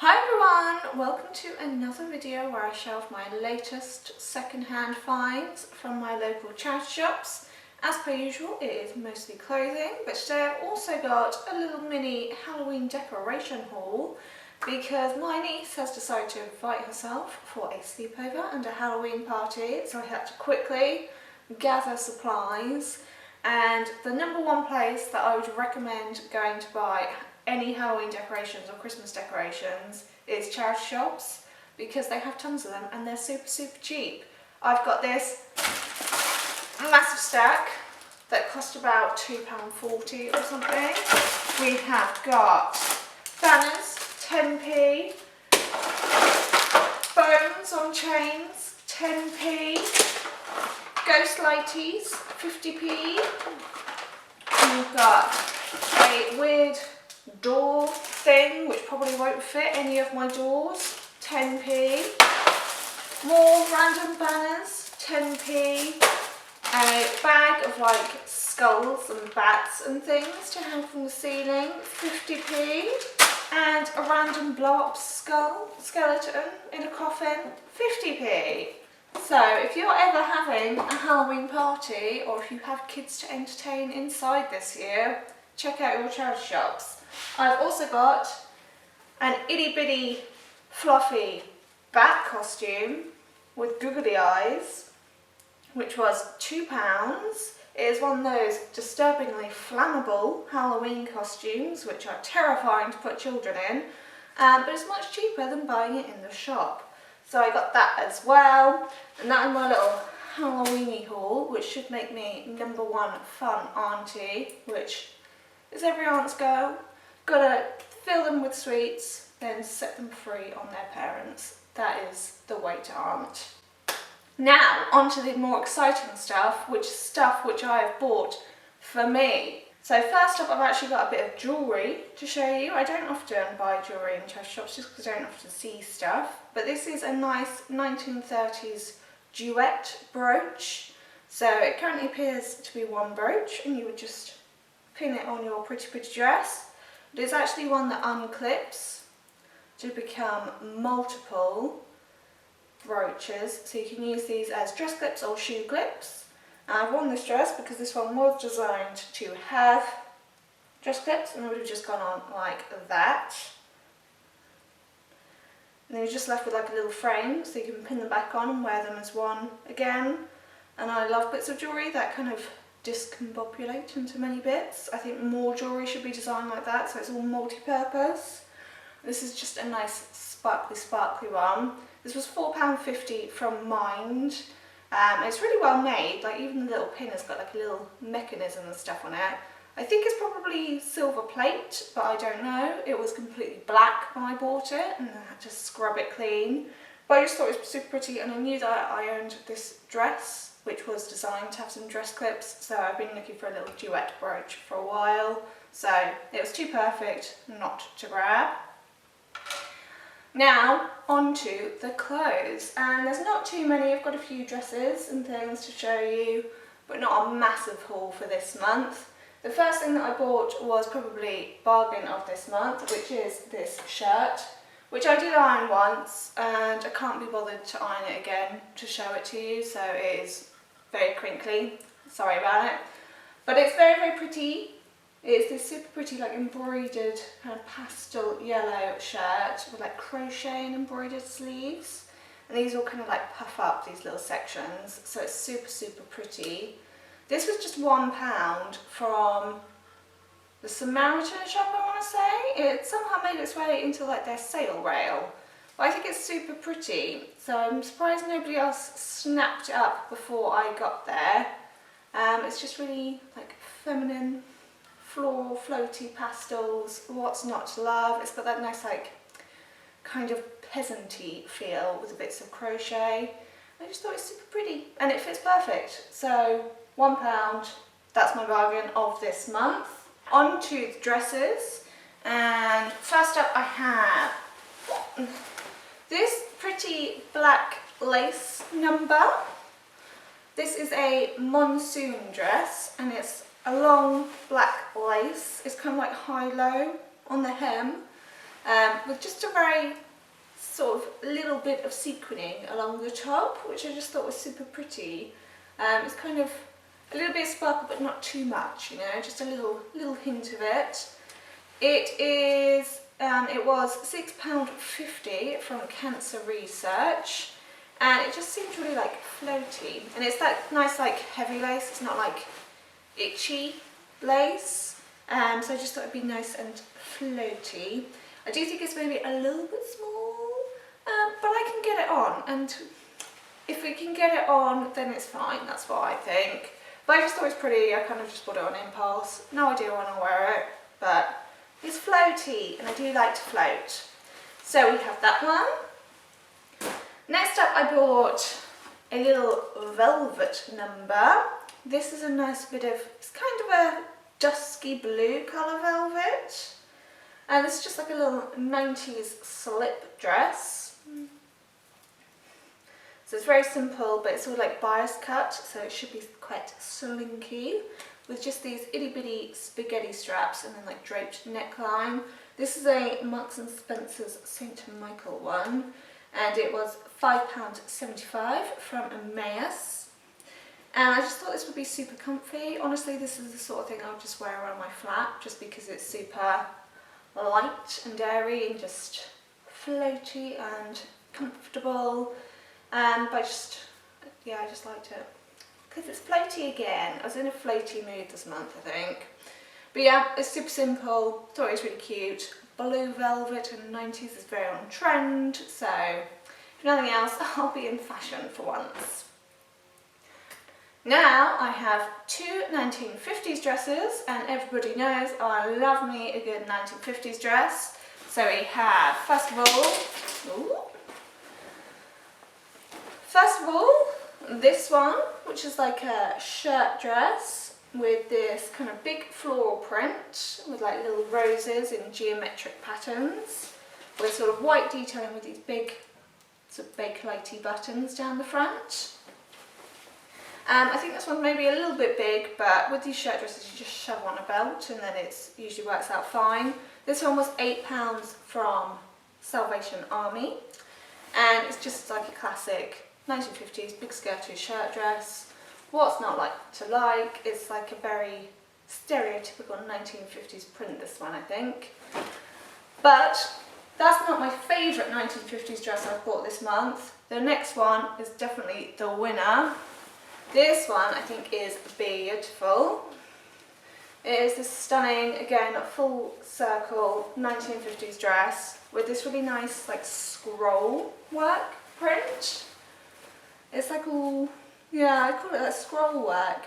Hi everyone, welcome to another video where I show off my latest second-hand finds from my local charity shops. As per usual, it is mostly clothing, but today I've also got a little mini Halloween decoration haul because my niece has decided to invite herself for a sleepover and a Halloween party, so I had to quickly gather supplies. And the number one place that I would recommend going to buy any Halloween decorations or Christmas decorations is charity shops because they have tons of them and they're super cheap. I've got this massive stack that cost about £2.40 or something. We have got banners, 10p, bones on chains, 10p, ghost lighties, 50p, and we've got a weird door thing which probably won't fit any of my doors, 10p, more random banners, 10p, a bag of like skulls and bats and things to hang from the ceiling, 50p, and a random blow up skeleton in a coffin, 50p. So if you're ever having a Halloween party or if you have kids to entertain inside this year, check out your charity shops. I've also got an itty bitty fluffy bat costume with googly eyes, which was £2. It is one of those disturbingly flammable Halloween costumes which are terrifying to put children in, but it's much cheaper than buying it in the shop. So I got that as well, and that is my little Halloweeny haul, which should make me number one fun auntie, which is every aunt's go. Gotta fill them with sweets, then set them free on their parents. That is the way to aunt. Now, on to the more exciting stuff, which is stuff which I have bought for me. So first up, I've actually got a bit of jewellery to show you. I don't often buy jewellery in charity shops just because I don't often see stuff. But this is a nice 1930s duet brooch. So it currently appears to be one brooch and you would just pin it on your pretty dress. But it's actually one that unclips to become multiple brooches. So you can use these as dress clips or shoe clips. I've worn this dress because this one was designed to have dress clips and it would have just gone on like that. And then you're just left with like a little frame so you can pin them back on and wear them as one again. And I love bits of jewellery that kind of discombobulate into many bits. I think more jewellery should be designed like that so it's all multi-purpose. This is just a nice sparkly one. This was £4.50 from Mind. It's really well made, like even the little pin has got like a little mechanism and stuff on it. I think it's probably silver plate, but I don't know. It was completely black when I bought it and I had to scrub it clean. But I just thought it was super pretty and I knew that I owned this dress, which was designed to have some dress clips, so I've been looking for a little duet brooch for a while. So it was too perfect not to grab. Now, on to the clothes, and there's not too many. I've got a few dresses and things to show you, but not a massive haul for this month. The first thing that I bought was probably bargain of this month, which is this shirt, which I did iron once, and I can't be bothered to iron it again to show it to you, so it is very crinkly. Sorry about it. But it's very pretty. It's this super pretty like embroidered kind of pastel yellow shirt with like crochet and embroidered sleeves, and these all kind of like puff up these little sections, so it's super pretty. This was just £1 from the Samaritan shop, I want to say. It somehow made its way into like their sale rail, but I think it's super pretty, so I'm surprised nobody else snapped it up before I got there. It's just really like feminine floral, floaty pastels, what's not to love. It's got that nice like kind of peasanty feel with bits of crochet. I just thought it was super pretty and it fits perfect. So £1, that's my bargain of this month. On to the dresses, and first up I have this pretty black lace number. This is a monsoon dress and it's a long black lace. It's kind of like high-low on the hem with just a very sort of little bit of sequining along the top, which I just thought was super pretty. It's kind of a little bit of sparkle, but not too much, you know, just a little hint of it. It was £6.50 from Cancer Research, and it just seems really like floaty, and it's that nice like heavy lace. It's not like itchy lace, so I just thought it'd be nice and floaty. I do think it's maybe a little bit small, but I can get it on, and if we can get it on, then it's fine. That's what I think. But I just thought it was pretty. I kind of just bought it on impulse. No idea when I'll wear it, but it's floaty, and I do like to float. So we have that one. Next up, I bought a little velvet number. This is a nice bit of, it's kind of a dusky blue colour velvet. And this is just like a little 90s slip dress. So it's very simple, but it's all like bias cut, so it should be quite slinky, with just these itty bitty spaghetti straps and then like draped neckline. This is a Marks and Spencer's St. Michael one, and it was £5.75 from Emmaus. And I just thought this would be super comfy. Honestly, this is the sort of thing I would just wear around my flat, just because it's super light and airy and just floaty and comfortable. But I just liked it because it's floaty again. I was in a floaty mood this month, I think. But yeah, it's super simple. Thought it was really cute. Blue velvet in the 90s is very on trend, so if nothing else, I'll be in fashion for once. Now I have two 1950s dresses, and everybody knows I love me a good 1950s dress. So we have, first of all, this one, which is like a shirt dress with this kind of big floral print with like little roses in geometric patterns, with sort of white detailing with these big sort of bakelite buttons down the front. I think this one's maybe a little bit big, but with these shirt dresses you just shove on a belt and then it usually works out fine. This one was £8 from Salvation Army, and it's just like a classic 1950s big skirty shirt dress. What's not like to like? It's like a very stereotypical 1950s print, this one, I think. But that's not my favourite 1950s dress I've bought this month. The next one is definitely the winner. This one I think is beautiful. It is this stunning, again, full circle 1950s dress with this really nice like scroll work print. It's like all, yeah, I call it like scroll work,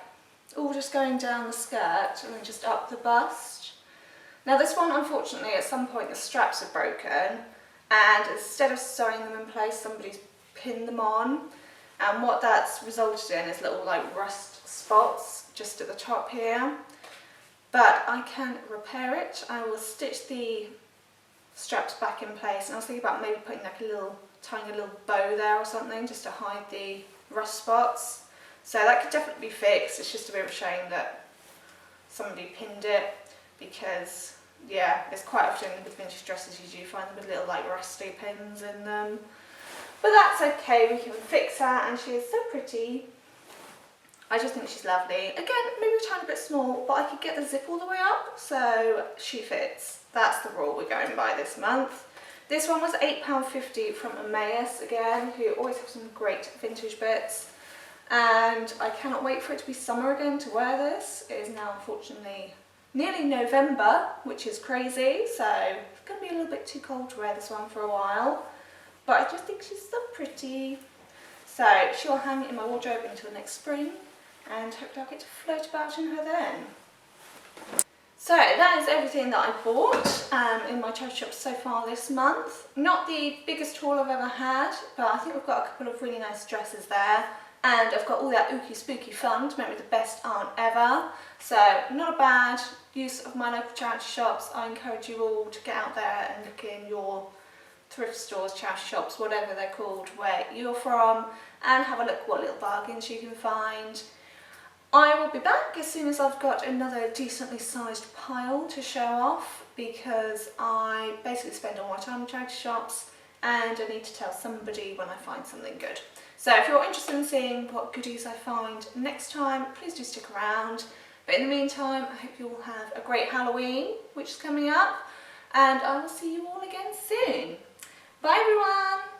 all just going down the skirt and then just up the bust. Now this one, unfortunately, at some point the straps are broken, and instead of sewing them in place, somebody's pinned them on. And what that's resulted in is little like rust spots just at the top here. But I can repair it. I will stitch the straps back in place, and I was thinking about maybe putting like a tiny little bow there or something just to hide the rust spots. So that could definitely be fixed. It's just a bit of a shame that somebody pinned it, because yeah, it's quite often with vintage dresses you do find them with little like rusty pins in them. But that's okay, we can fix her, and she is so pretty. I just think she's lovely. Again, maybe a tiny bit small, but I could get the zip all the way up, so she fits. That's the rule we're going by this month. This one was £8.50 from Emmaus, again, who always have some great vintage bits. And I cannot wait for it to be summer again to wear this. It is now, unfortunately, nearly November, which is crazy, so it's going to be a little bit too cold to wear this one for a while. But I just think she's so pretty. So she'll hang in my wardrobe until next spring, and hopefully I'll get to float about in her then. So that is everything that I bought in my charity shop so far this month. Not the biggest haul I've ever had, but I think we've got a couple of really nice dresses there. And I've got all that ooky spooky fun to make me the best aunt ever. So not a bad use of my local charity shops. I encourage you all to get out there and look in your thrift stores, charity shops, whatever they're called, where you're from, and have a look what little bargains you can find. I will be back as soon as I've got another decently sized pile to show off, because I basically spend all my time in charity shops and I need to tell somebody when I find something good. So if you're interested in seeing what goodies I find next time, please do stick around. But in the meantime, I hope you all have a great Halloween, which is coming up, and I will see you all again soon. Bye everyone!